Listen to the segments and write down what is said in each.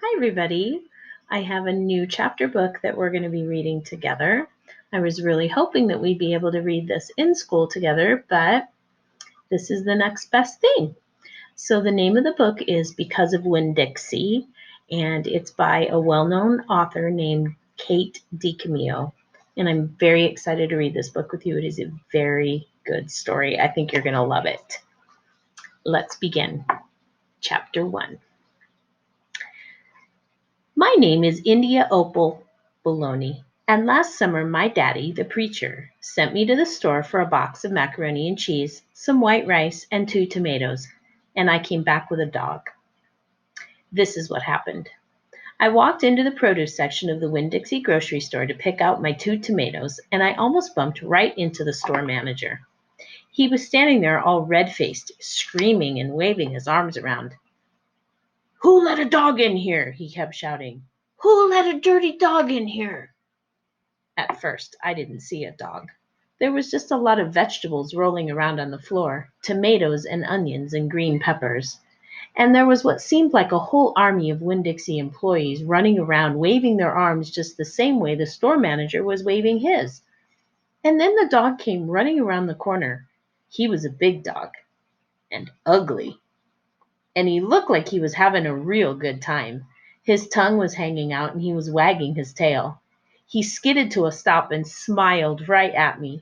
Hi, everybody. I have a new chapter book that we're going to be reading together. I was really hoping that we'd be able to read this in school together, but this is the next best thing. So, the name of the book is Because of Winn-Dixie, and it's by a well known author named Kate DiCamillo. And I'm very excited to read this book with you. It is a very good story. I think you're going to love it. Let's begin. Chapter 1. My name is India Opal Bologna, and last summer my daddy, the preacher, sent me to the store for a box of macaroni and cheese, some white rice, and 2 tomatoes, and I came back with a dog. This is what happened. I walked into the produce section of the Winn-Dixie grocery store to pick out my 2 tomatoes, and I almost bumped right into the store manager. He was standing there all red-faced, screaming and waving his arms around. "Who let a dog in here?" he kept shouting. "Who let a dirty dog in here?" At first, I didn't see a dog. There was just a lot of vegetables rolling around on the floor, tomatoes and onions and green peppers. And there was what seemed like a whole army of Winn-Dixie employees running around waving their arms just the same way the store manager was waving his. And then the dog came running around the corner. He was a big dog and ugly. And he looked like he was having a real good time. His tongue was hanging out and he was wagging his tail. He skidded to a stop and smiled right at me.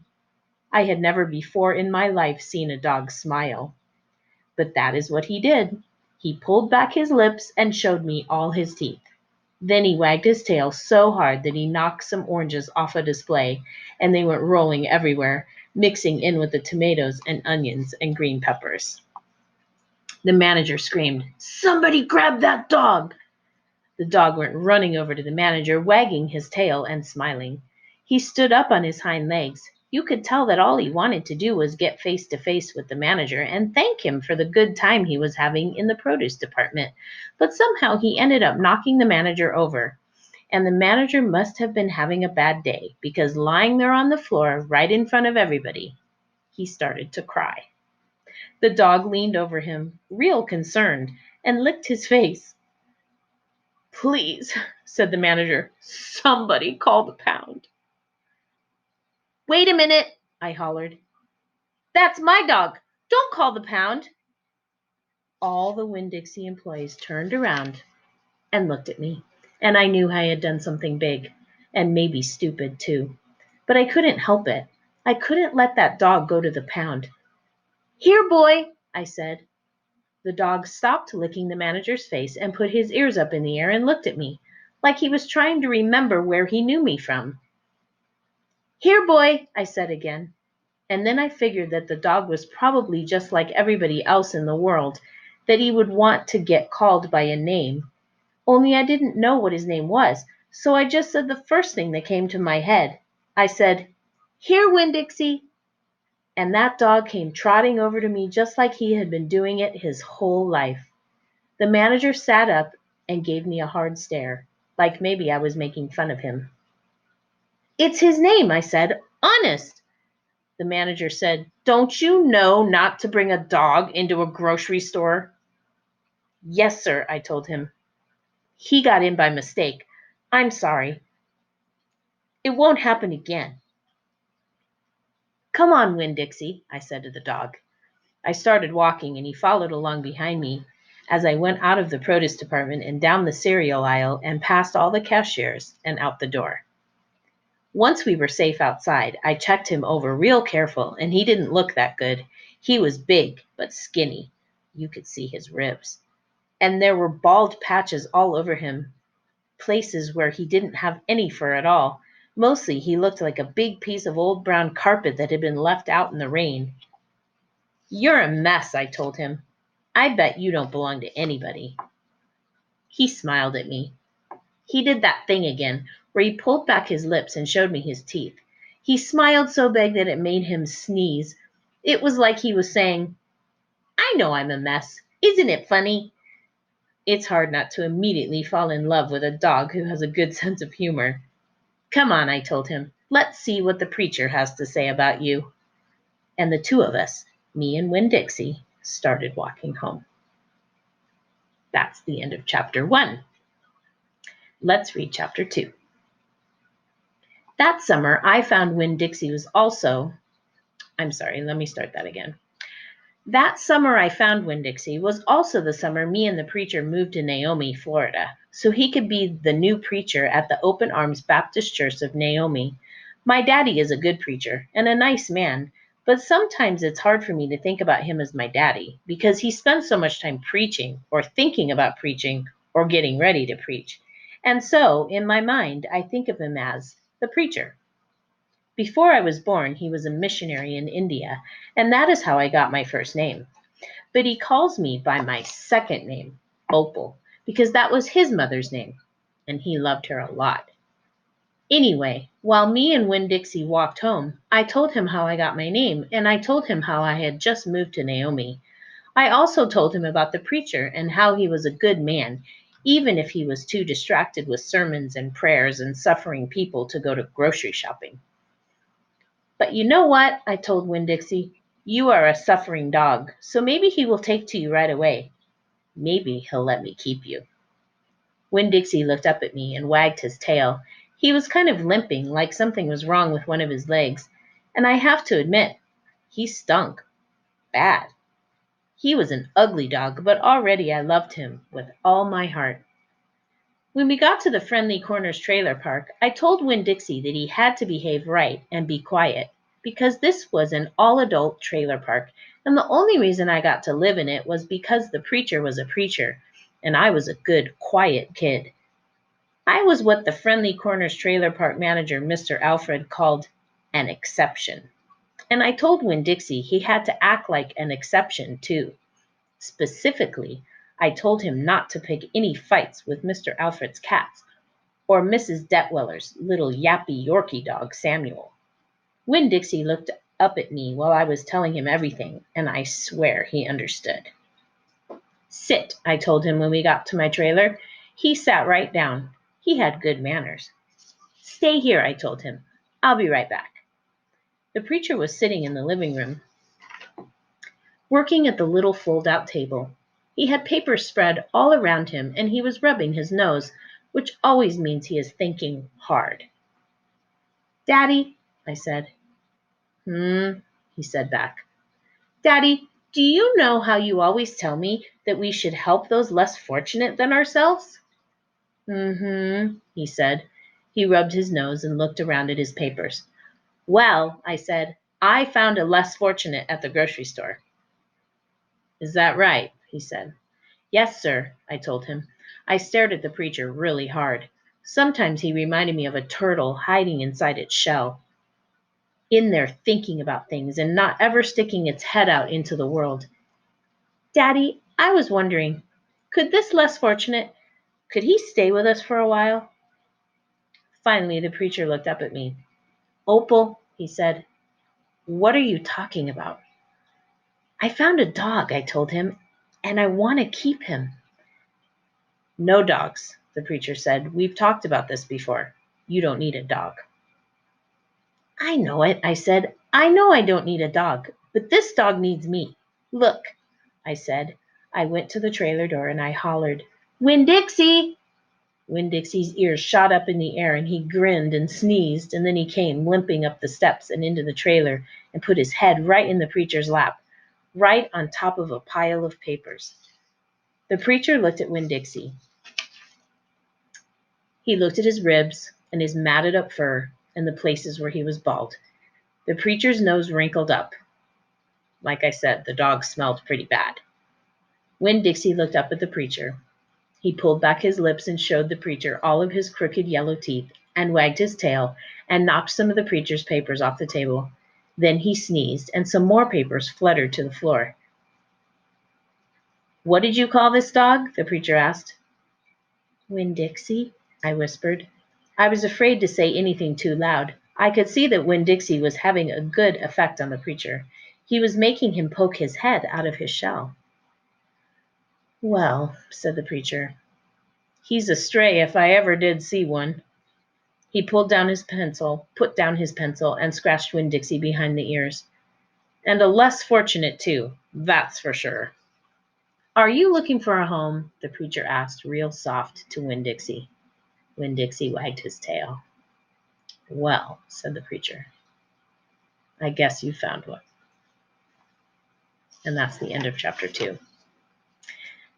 I had never before in my life seen a dog smile. But that is what he did. He pulled back his lips and showed me all his teeth. Then he wagged his tail so hard that he knocked some oranges off a display, and they went rolling everywhere, mixing in with the tomatoes and onions and green peppers. The manager screamed, "Somebody grab that dog!" The dog went running over to the manager, wagging his tail and smiling. He stood up on his hind legs. You could tell that all he wanted to do was get face to face with the manager and thank him for the good time he was having in the produce department. But somehow he ended up knocking the manager over. And the manager must have been having a bad day, because lying there on the floor right in front of everybody, he started to cry. The dog leaned over him, real concerned, and licked his face. "Please," said the manager, "somebody call the pound." "Wait a minute," I hollered. "That's my dog. Don't call the pound." All the Winn-Dixie employees turned around and looked at me, and I knew I had done something big, and maybe stupid too. But I couldn't help it. I couldn't let that dog go to the pound. "Here, boy," I said. The dog stopped licking the manager's face and put his ears up in the air and looked at me, like he was trying to remember where he knew me from. "Here, boy," I said again. And then I figured that the dog was probably just like everybody else in the world, that he would want to get called by a name. Only I didn't know what his name was, so I just said the first thing that came to my head. I said, "Here, Winn-Dixie." And that dog came trotting over to me just like he had been doing it his whole life. The manager sat up and gave me a hard stare, like maybe I was making fun of him. "It's his name," I said. "Honest." The manager said, "Don't you know not to bring a dog into a grocery store?" "Yes, sir," I told him. "He got in by mistake. I'm sorry. It won't happen again." "Come on, Winn-Dixie," I said to the dog. I started walking, and he followed along behind me as I went out of the produce department and down the cereal aisle and past all the cashiers and out the door. Once we were safe outside, I checked him over real careful, and he didn't look that good. He was big, but skinny. You could see his ribs. And there were bald patches all over him, places where he didn't have any fur at all. Mostly he looked like a big piece of old brown carpet that had been left out in the rain. "You're a mess," I told him. "I bet you don't belong to anybody." He smiled at me. He did that thing again, where he pulled back his lips and showed me his teeth. He smiled so big that it made him sneeze. It was like he was saying, "I know I'm a mess. Isn't it funny?" It's hard not to immediately fall in love with a dog who has a good sense of humor. "Come on," I told him. "Let's see what the preacher has to say about you." And the two of us, me and Winn-Dixie, started walking home. That's the end of chapter 1. Let's read chapter 2. That summer, I found Winn-Dixie was also, let me start that again. That summer I found Winn-Dixie was also the summer me and the preacher moved to Naomi, Florida, so he could be the new preacher at the Open Arms Baptist Church of Naomi. My daddy is a good preacher and a nice man, but sometimes it's hard for me to think about him as my daddy because he spends so much time preaching or thinking about preaching or getting ready to preach. And so, in my mind, I think of him as the preacher. Before I was born, he was a missionary in India, and that is how I got my first name. But he calls me by my second name, Opal, because that was his mother's name, and he loved her a lot. Anyway, while me and Winn-Dixie walked home, I told him how I got my name, and I told him how I had just moved to Naomi. I also told him about the preacher and how he was a good man, even if he was too distracted with sermons and prayers and suffering people to go to grocery shopping. But you know what? I told Winn-Dixie. You are a suffering dog, so maybe he will take to you right away. Maybe he'll let me keep you. Winn-Dixie looked up at me and wagged his tail. He was kind of limping, like something was wrong with one of his legs. And I have to admit, he stunk. Bad. He was an ugly dog, but already I loved him with all my heart. When we got to the Friendly Corners trailer park, I told Winn-Dixie that he had to behave right and be quiet, because this was an all-adult trailer park, and the only reason I got to live in it was because the preacher was a preacher, and I was a good, quiet kid. I was what the Friendly Corners trailer park manager, Mr. Alfred, called an exception. And I told Winn-Dixie he had to act like an exception, too. Specifically, I told him not to pick any fights with Mr. Alfred's cats or Mrs. Detweller's little yappy Yorkie dog, Samuel. Winn-Dixie looked up at me while I was telling him everything, and I swear he understood. Sit, I told him when we got to my trailer. He sat right down. He had good manners. Stay here, I told him. I'll be right back. The preacher was sitting in the living room, working at the little fold-out table. He had papers spread all around him, and he was rubbing his nose, which always means he is thinking hard. Daddy, I said. He said back. Daddy, do you know how you always tell me that we should help those less fortunate than ourselves? He said. He rubbed his nose and looked around at his papers. Well, I said, I found a less fortunate at the grocery store. Is that right? He said. Yes, sir, I told him. I stared at the preacher really hard. Sometimes he reminded me of a turtle hiding inside its shell, in there thinking about things and not ever sticking its head out into the world. Daddy, I was wondering, could this less fortunate, could he stay with us for a while? Finally, the preacher looked up at me. Opal, he said, what are you talking about? I found a dog, I told him, and I want to keep him. No dogs, the preacher said. We've talked about this before. You don't need a dog. I know it, I said. I know I don't need a dog, but this dog needs me. Look, I said. I went to the trailer door and I hollered, Winn-Dixie! Winn-Dixie's ears shot up in the air and he grinned and sneezed, and then he came limping up the steps and into the trailer and put his head right in the preacher's lap, right on top of a pile of papers. The preacher looked at Winn-Dixie. He looked at his ribs and his matted up fur and the places where he was bald. The preacher's nose wrinkled up. Like I said, the dog smelled pretty bad. Winn-Dixie looked up at the preacher. He pulled back his lips and showed the preacher all of his crooked yellow teeth and wagged his tail and knocked some of the preacher's papers off the table. Then he sneezed and some more papers fluttered to the floor. What did you call this dog? The preacher asked. Winn-Dixie, I whispered. I was afraid to say anything too loud. I could see that Winn-Dixie was having a good effect on the preacher. He was making him poke his head out of his shell. Well, said the preacher, he's a stray if I ever did see one. He put down his pencil, and scratched Winn-Dixie behind the ears. And a less fortunate, too, that's for sure. Are you looking for a home? The preacher asked, real soft, to Winn-Dixie. Winn-Dixie wagged his tail. Well, said the preacher, I guess you found one. And that's the end of chapter 2.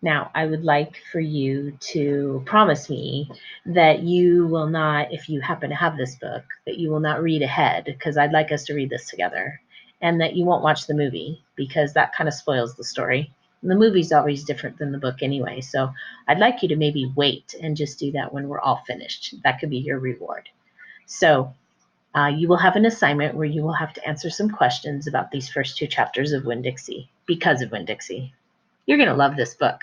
Now, I would like for you to promise me that you will not, if you happen to have this book, that you will not read ahead, because I'd like us to read this together, and that you won't watch the movie, because that kind of spoils the story. And the movie's always different than the book anyway, so I'd like you to maybe wait and just do that when we're all finished. That could be your reward. So you will have an assignment where you will have to answer some questions about these first 2 chapters of Winn-Dixie, because of Winn-Dixie. You're going to love this book.